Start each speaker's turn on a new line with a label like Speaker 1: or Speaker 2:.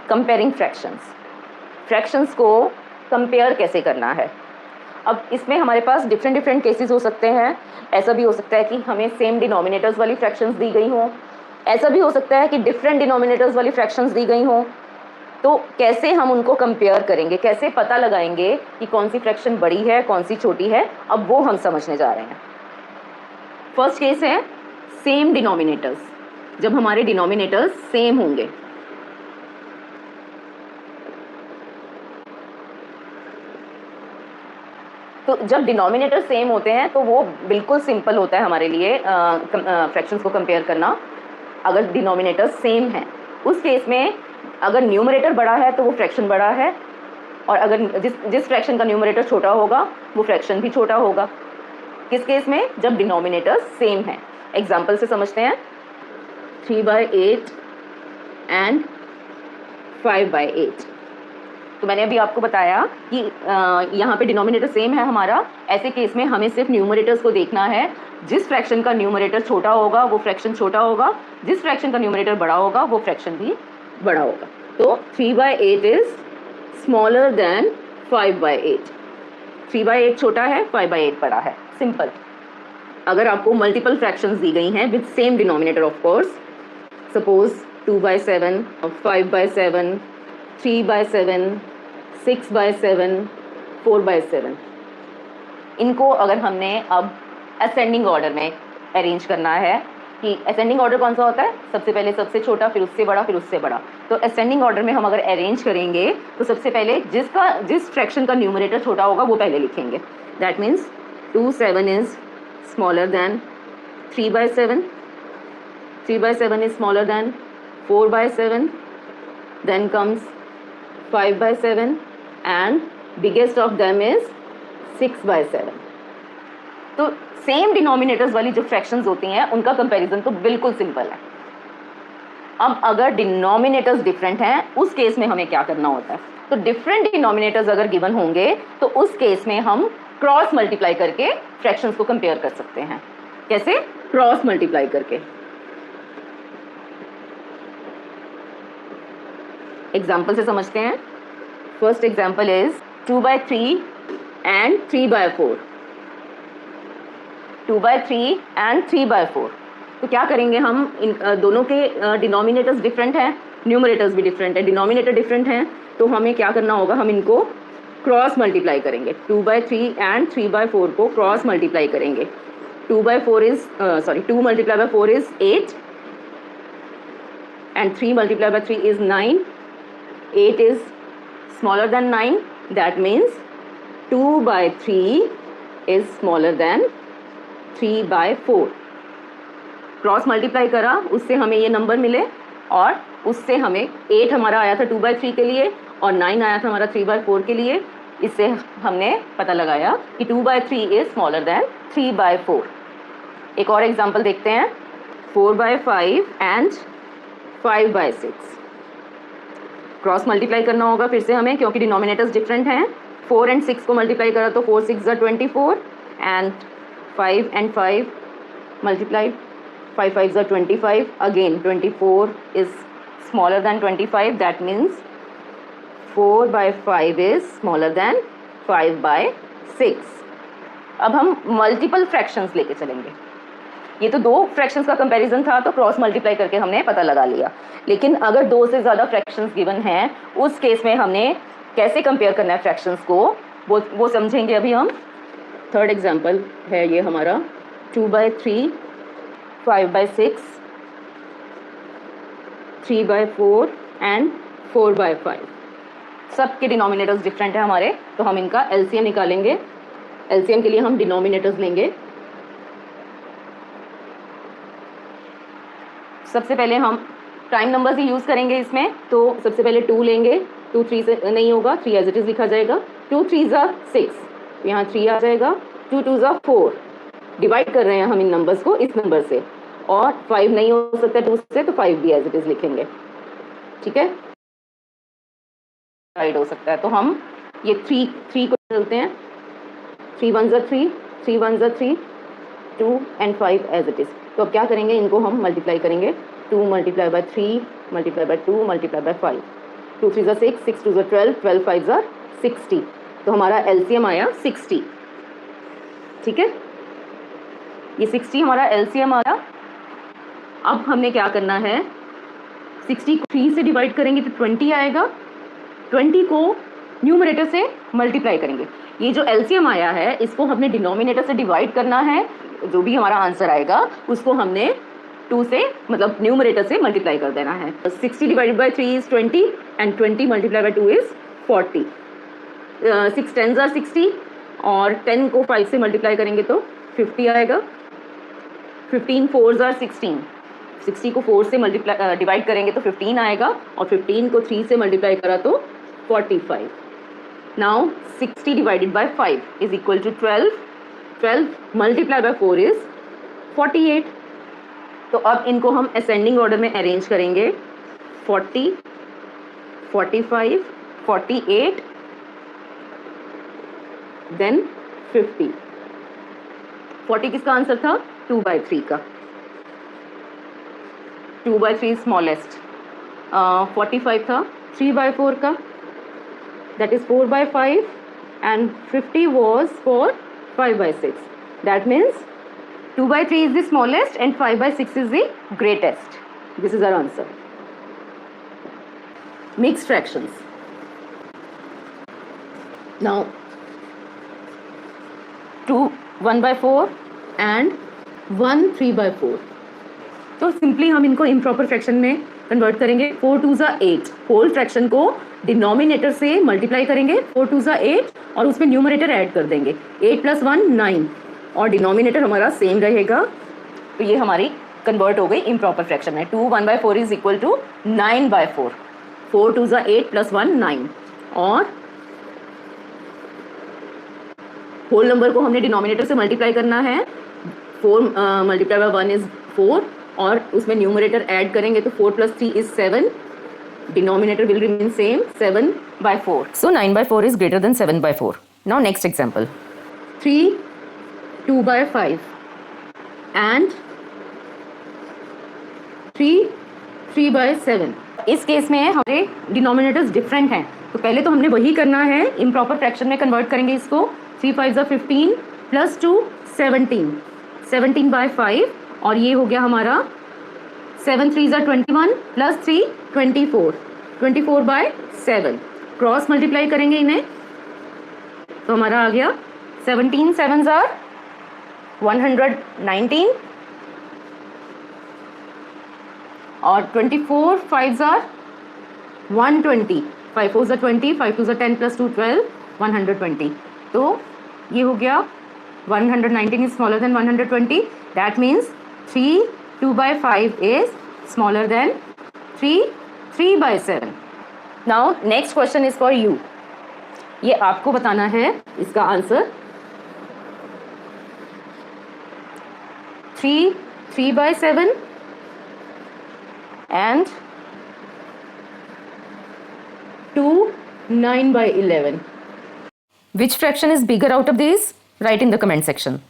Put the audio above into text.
Speaker 1: Comparing fractions. Fractions को compare कैसे करना है। अब इसमें हमारे पास डिफरेंट केसेस हो सकते हैं। ऐसा भी हो सकता है कि हमें सेम डिनोमिनेटर्स वाली फ्रैक्शंस दी गई हों, ऐसा भी हो सकता है कि डिफरेंट डिनोमिनेटर्स वाली फ्रैक्शंस दी गई हों। तो कैसे हम उनको कंपेयर करेंगे, कैसे पता लगाएंगे कि कौन सी फ्रैक्शन बड़ी है कौन सी छोटी है, अब वो हम समझने जा रहे हैं। फर्स्ट केस है सेम डिनोमिनेटर्स, जब हमारे डिनोमिनेटर्स सेम होंगे। तो जब डिनोमिनेटर सेम होते हैं तो वो बिल्कुल सिंपल होता है हमारे लिए फ्रैक्शंस को कंपेयर करना। अगर डिनोमिनेटर सेम है उस केस में अगर न्यूमरेटर बड़ा है तो वो फ्रैक्शन बड़ा है, और अगर जिस फ्रैक्शन का न्यूमरेटर छोटा होगा वो फ्रैक्शन भी छोटा होगा। किस केस में? जब डिनोमिनेटर सेम है। एग्जाम्पल से समझते हैं। 3/8 एंड 5/8। तो मैंने अभी आपको बताया कि यहाँ पे डिनोमिनेटर सेम है हमारा। ऐसे केस में हमें सिर्फ न्यूमरेटर्स को देखना है। जिस फ्रैक्शन का न्यूमरेटर छोटा होगा वो फ्रैक्शन छोटा होगा, जिस फ्रैक्शन का न्यूमरेटर बड़ा होगा वो फ्रैक्शन भी बड़ा होगा। तो 3/8 इज स्मॉलर देन 5/8। 3/8 छोटा है, 5/8 बड़ा है। सिंपल। अगर आपको मल्टीपल फ्रैक्शंस दी गई हैं with same denominator of course, suppose 2/7, 5/7, 3/7, 6/7, 4/7, इनको अगर हमने अब असेंडिंग ऑर्डर में अरेंज करना है कि असेंडिंग ऑर्डर कौन सा होता है, सबसे पहले सबसे छोटा, फिर उससे बड़ा, फिर उससे बड़ा। तो असेंडिंग ऑर्डर में हम अगर अरेंज करेंगे तो सबसे पहले जिस फ्रैक्शन का न्यूमरेटर छोटा होगा वो पहले लिखेंगे। That means 2/7 is smaller than 3/7, 3/7 is smaller than 4/7, then comes 5/7 and biggest of them is 6/7। तो सेम डिनोमिनेटर्स वाली जो फ्रैक्शंस होती हैं उनका कंपैरिजन तो बिल्कुल सिंपल है। अब अगर डिनोमिनेटर्स डिफरेंट हैं उस केस में हमें क्या करना होता है। तो डिफरेंट डिनोमिनेटर्स अगर गिवन होंगे तो उस केस में हम क्रॉस मल्टीप्लाई करके फ्रैक्शंस को कंपेयर कर सकते हैं। कैसे? क्रॉस मल्टीप्लाई करके। एग्जाम्पल से समझते हैं। First example is 2/3 and 3/4। 2/3 and 3/4। तो क्या करेंगे हम, इन दोनों के डिनोमिनेटर्स डिफरेंट हैं, न्यूमरेटर्स भी डिफरेंट है, डिनोमिनेटर डिफरेंट हैं, तो हमें क्या करना होगा, हम इनको क्रॉस मल्टीप्लाई करेंगे। 2/3 एंड 3/4 को क्रॉस मल्टीप्लाई करेंगे। 2 multiplied by 4 is 8 and 3 multiplied by 3 is 9. 8 is smaller than 9, that means 2/3 is smaller than 3/4। Cross multiply करा, उससे हमें ये नंबर मिले, और उससे हमें 8 हमारा आया था 2/3 के लिए और 9 आया था हमारा 3/4 के लिए। इससे हमने पता लगाया कि 2/3 इज स्मॉलर देन 3/4। एक और एग्जांपल देखते हैं। 4/5 एंड 5/6। क्रॉस मल्टीप्लाई करना होगा फिर से हमें, क्योंकि डिनोमिनेटर्स डिफरेंट हैं। 4 एंड 6 को मल्टीप्लाई करा तो 4 6 24 and 5 and 5 multiply 5 5 25। Again 24 is smaller than 25, that means 4/5 is smaller than 5/6। अब हम मल्टीपल फ्रैक्शंस लेके चलेंगे। ये तो 2 फ्रैक्शंस का कंपैरिजन था, तो क्रॉस मल्टीप्लाई करके हमने पता लगा लिया। लेकिन अगर 2 से ज़्यादा फ्रैक्शंस गिवन हैं उस केस में हमने कैसे कंपेयर करना है फ्रैक्शंस को, वो समझेंगे अभी हम। थर्ड एग्जांपल है ये हमारा 2/3, 5/6, 3/4 एंड 4/5। सबके डिनोमिनेटर्स डिफरेंट है हमारे, तो हम इनका एलसीएम निकालेंगे। एलसीएम के लिए हम डिनोमिनेटर्स लेंगे। सबसे पहले हम प्राइम नंबर्स ही यूज़ करेंगे इसमें, तो सबसे पहले 2 लेंगे। 2 3 से नहीं होगा, 3 एज इट इज़ लिखा जाएगा। 2 3 ज़ा 6, तो यहाँ 3 आ जाएगा। 2 2 ज़ा 4। डिवाइड कर रहे हैं हम इन नंबर्स को इस नंबर से, और 5 नहीं हो सकता 2 से, तो 5 भी एज इट इज़ लिखेंगे। ठीक है, डिवाइड हो सकता है, तो हम ये 3 को चलते हैं। 3 1 ज़ा 3, 3 1 ज़ा 3, 2 एंड 5 एज इट इज़। तो अब क्या करेंगे, इनको हम मल्टीप्लाई करेंगे। 2 multiplied by 3 multiplied by 2 multiplied by 5। 2 3 6, 6 2 12, 12 5 60। तो हमारा एलसीएम आया 60। ठीक है, ये 60 हमारा एलसीएम आया। अब हमने क्या करना है, 60 को 3 से डिवाइड करेंगे तो 20 आएगा, 20 को न्यूमरेटर से मल्टीप्लाई करेंगे। ये जो एलसीएम आया है इसको हमने डिनोमिनेटर से डिवाइड करना है, जो भी हमारा आंसर आएगा उसको हमने 2 से मतलब न्यूमरेटर से मल्टीप्लाई कर देना है। 60 divided bye 3 is 20 and 20 multiply by 2 is 40। 6 10s are 60 और 10 को 5 से मल्टीप्लाई करेंगे तो 50 आएगा। 15 4s are 16, 60 को 4 से मल्टीप्लाई डिवाइड करेंगे तो 15 आएगा और 15 को 3 से मल्टीप्लाई करा तो 45। Now 60 divided by 5 is equal to 12, 12 multiply by 4 is 48। तो अब इनको हम असेंडिंग ऑर्डर में अरेंज करेंगे, 40, 45, 48 देन 50। 40 किसका आंसर था, 2/3 का, 2/3 स्मॉलेस्ट। 45 था 3/4 का, that is 4/5 and 50 was for 5/6. That means 2/3 is the smallest and 5/6 is the greatest. This is our answer. Mixed fractions. Now 2 1/4 and 1 3/4. तो सिंपली हम इनको इम्प्रॉपर फ्रैक्शन में कन्वर्ट करेंगे। 4 2s are 8, होल फ्रैक्शन को denominator से multiply करेंगे, 4 2s are 8 और उसमें न्यूमरेटर ऐड कर देंगे, 8 + 1 9 और डिनोमिनेटर हमारा सेम रहेगा। तो ये हमारी कन्वर्ट हो गई इम्प्रॉपर फ्रैक्शन में। 2 1/4 is equal to 9/4, 4 2s are 8 + 1 9 और होल नंबर को हमने डिनोमिनेटर से मल्टीप्लाई करना है। 4 मल्टीप्लाई बाय 1 इज 4 और उसमें न्यूमरेटर ऐड करेंगे तो 4 + 3 is 7, denominator will remain same, 7/4. So 9/4 is greater than 7/4. Now next example, 3 2/5 and 3 3/7. इस केस में हमारे डिनोमिनेटर्स डिफरेंट हैं, तो पहले तो हमने वही करना है, इम्प्रॉपर फ्रैक्शन में कन्वर्ट करेंगे इसको। 3 5s are 15 + 2 17, 17/5 और ये हो गया हमारा 7 3s are 21 + 3 24, 24/7। क्रॉस मल्टीप्लाई करेंगे इन्हें तो हमारा आ गया 17 7s are 119 और 24 5s are 120, 5 4s are 20, 5 2s are 10 + 2 12, 120। तो ये हो गया 119 is smaller than 120. That means 3 2/5 is smaller than 3 3/7. Now next question is for you. ये आपको बताना है इसका answer. 3 3/7 and 2 9/11. Which fraction is bigger out of these? Write in the comment section.